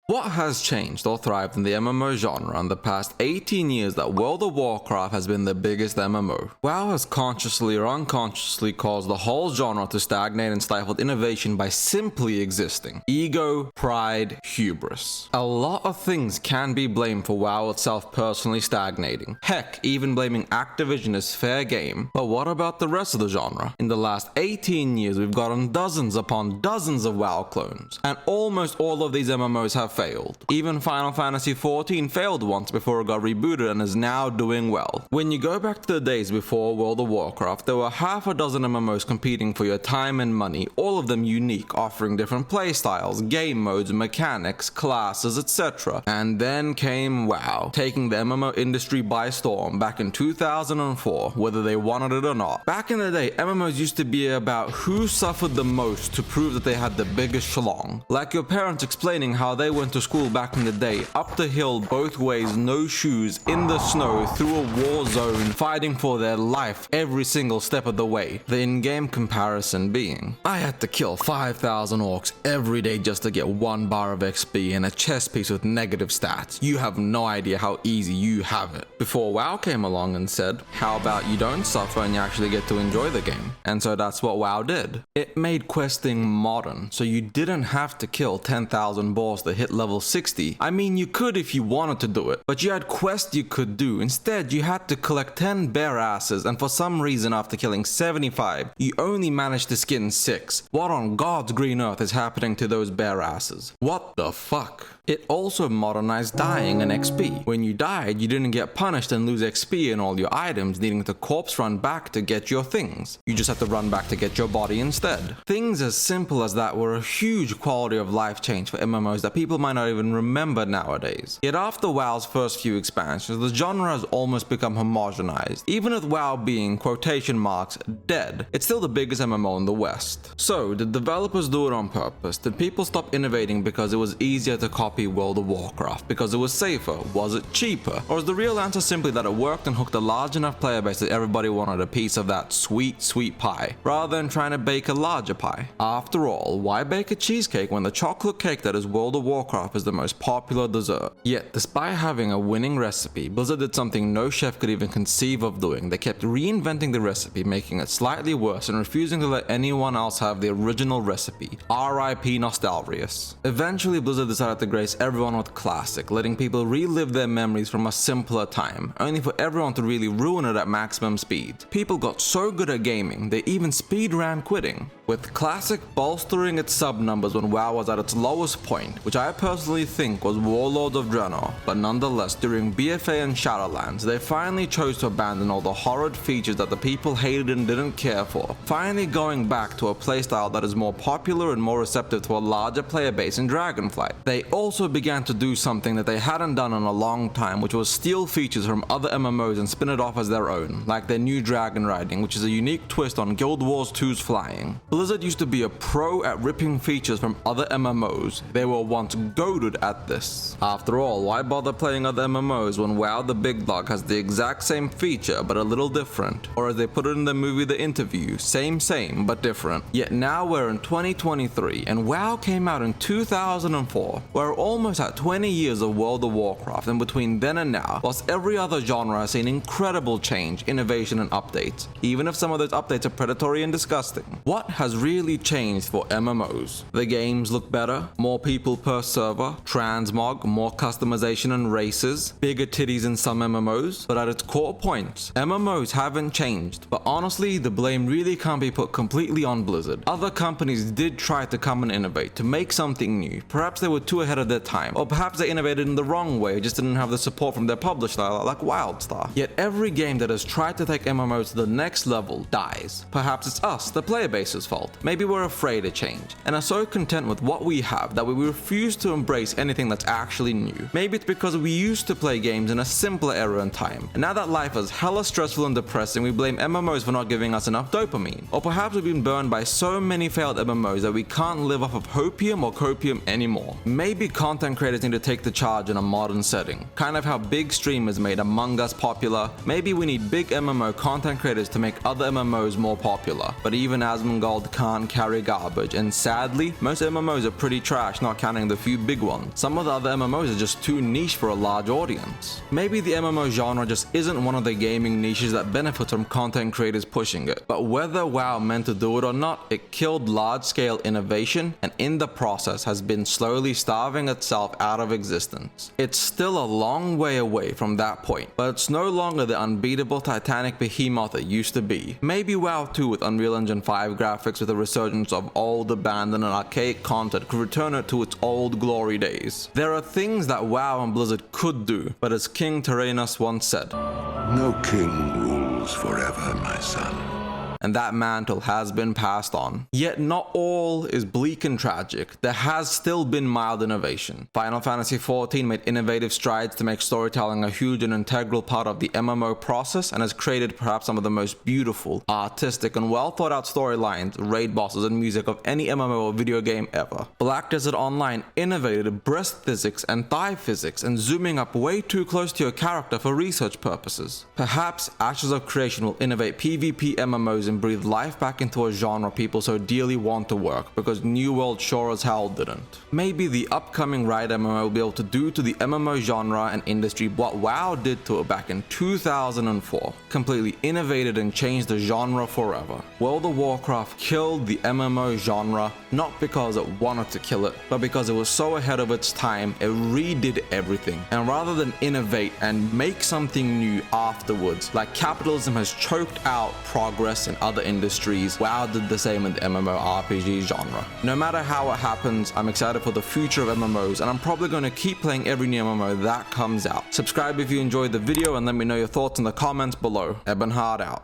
What has changed or thrived in the MMO genre in the past 18 years that World of Warcraft has been the biggest MMO? WoW has consciously or unconsciously caused the whole genre to stagnate and stifled innovation by simply existing. Ego, pride, hubris. A lot of things can be blamed for WoW itself personally stagnating. Heck, even blaming Activision is fair game. But what about the rest of the genre? In the last 18 years, we've gotten dozens upon dozens of WoW clones, and almost all of these MMOs have failed. Even Final Fantasy XIV failed once before it got rebooted and is now doing well. When you go back to the days before World of Warcraft, there were half a dozen MMOs competing for your time and money, all of them unique, offering different playstyles, game modes, mechanics, classes, etc. And then came WoW, taking the MMO industry by storm back in 2004, whether they wanted it or not. Back in the day, MMOs used to be about who suffered the most to prove that they had the biggest schlong. Like your parents explaining how they went to school back in the day, up the hill, both ways, no shoes, in the snow, through a war zone, fighting for their life every single step of the way. The in-game comparison being, I had to kill 5,000 orcs every day just to get 1 bar of XP and a chest piece with negative stats. You have no idea how easy you have it. Before WoW came along and said, how about you don't suffer and you actually get to enjoy the game? And so that's what WoW did. It made questing modern, so you didn't have to kill 10,000 boss to hit level 60. I mean, you could if you wanted to do it, but you had quests you could do. Instead, you had to collect 10 bare asses, and for some reason after killing 75, you only managed to skin 6. What on God's green earth is happening to those bare asses? What the fuck? It also modernized dying and XP. When you died, you didn't get punished and lose XP and all your items, needing to corpse run back to get your things. You just had to run back to get your body instead. Things as simple as that were a huge quality of life change for MMOs that people might not even remember nowadays. Yet after WoW's first few expansions, the genre has almost become homogenized. Even with WoW being, quotation marks, dead, it's still the biggest MMO in the West. So, did developers do it on purpose? Did people stop innovating because it was easier to copy World of Warcraft? Because it was safer? Was it cheaper? Or is the real answer simply that it worked and hooked a large enough player base that everybody wanted a piece of that sweet, sweet pie, rather than trying to bake a larger pie? After all, why bake a cheesecake when the chocolate cake that is World of Warcraft is the most popular dessert? Yet, despite having a winning recipe, Blizzard did something no chef could even conceive of doing. They kept reinventing the recipe, making it slightly worse and refusing to let anyone else have the original recipe. R.I.P. Nostalrius. Eventually, Blizzard decided to grace everyone with classic, letting people relive their memories from a simpler time, only for everyone to really ruin it at maximum speed. People got so good at gaming, they even speedran quitting, with classic bolstering its sub numbers when WoW was at its lowest point, which I personally think was Warlords of Draenor. But nonetheless, during BFA and Shadowlands, they finally chose to abandon all the horrid features that the people hated and didn't care for, finally going back to a playstyle that is more popular and more receptive to a larger player base in Dragonflight. They also began to do something that they hadn't done in a long time, which was steal features from other MMOs and spin it off as their own, like their new dragon riding, which is a unique twist on Guild Wars 2's flying. Blizzard used to be a pro at ripping features from other MMOs. They were once goated at this. After all, why bother playing other MMOs when WoW the big dog has the exact same feature but a little different? Or as they put it in the movie The Interview, same but different. Yet now we're in 2023 and WoW came out in 2004. We're almost at 20 years of World of Warcraft, and between then and now, whilst every other genre has seen incredible change, innovation and updates, even if some of those updates are predatory and disgusting. What has really changed for MMOs? The games look better, more people per server, transmog, more customization and races, bigger titties in some MMOs, but at its core points, MMOs haven't changed. But honestly, the blame really can't be put completely on Blizzard. Other companies did try to come and innovate, to make something new. Perhaps they were too ahead of their time, or perhaps they innovated in the wrong way, just didn't have the support from their publisher like WildStar. Yet every game that has tried to take MMOs to the next level dies. Perhaps it's us, the player base's fault. Maybe we're afraid of change, and are so content with what we have that we refuse to embrace anything that's actually new. Maybe it's because we used to play games in a simpler era and time, and now that life is hella stressful and depressing, we blame MMOs for not giving us enough dopamine. Or perhaps we've been burned by so many failed MMOs that we can't live off of hopium or copium anymore. Maybe content creators need to take the charge in a modern setting. Kind of how big streamers made Among Us popular, maybe we need big MMO content creators to make other MMOs more popular. But even Asmongold world can't carry garbage, and sadly, most MMOs are pretty trash, not counting the few big ones. Some of the other MMOs are just too niche for a large audience. Maybe the MMO genre just isn't one of the gaming niches that benefits from content creators pushing it. But whether WoW meant to do it or not, it killed large-scale innovation, and in the process has been slowly starving itself out of existence. It's still a long way away from that point, but it's no longer the unbeatable titanic behemoth it used to be. Maybe WoW 2 with Unreal Engine 5 graphics with a resurgence of old, abandoned, and archaic content could return it to its old glory days. There are things that WoW and Blizzard could do, but as King Tyrannus once said, "No king rules forever, my son." And that mantle has been passed on. Yet not all is bleak and tragic. There has still been mild innovation. Final Fantasy XIV made innovative strides to make storytelling a huge and integral part of the MMO process, and has created perhaps some of the most beautiful, artistic, and well thought out storylines, raid bosses, and music of any MMO or video game ever. Black Desert Online innovated breast physics and thigh physics, and zooming up way too close to your character for research purposes. Perhaps Ashes of Creation will innovate PvP MMOs and breathe life back into a genre people so dearly want to work, because New World sure as hell didn't. Maybe the upcoming Riot MMO will be able to do to the MMO genre and industry what WoW did to it back in 2004. Completely innovated and changed the genre forever. World of Warcraft killed the MMO genre, not because it wanted to kill it, but because it was so ahead of its time, it redid everything. And rather than innovate and make something new afterwards, like capitalism has choked out progress in other industries, WoW did the same in the MMORPG genre. No matter how it happens, I'm excited for the future of MMOs, and I'm probably going to keep playing every new MMO that comes out. Subscribe if you enjoyed the video, and let me know your thoughts in the comments below. Ebonhard out.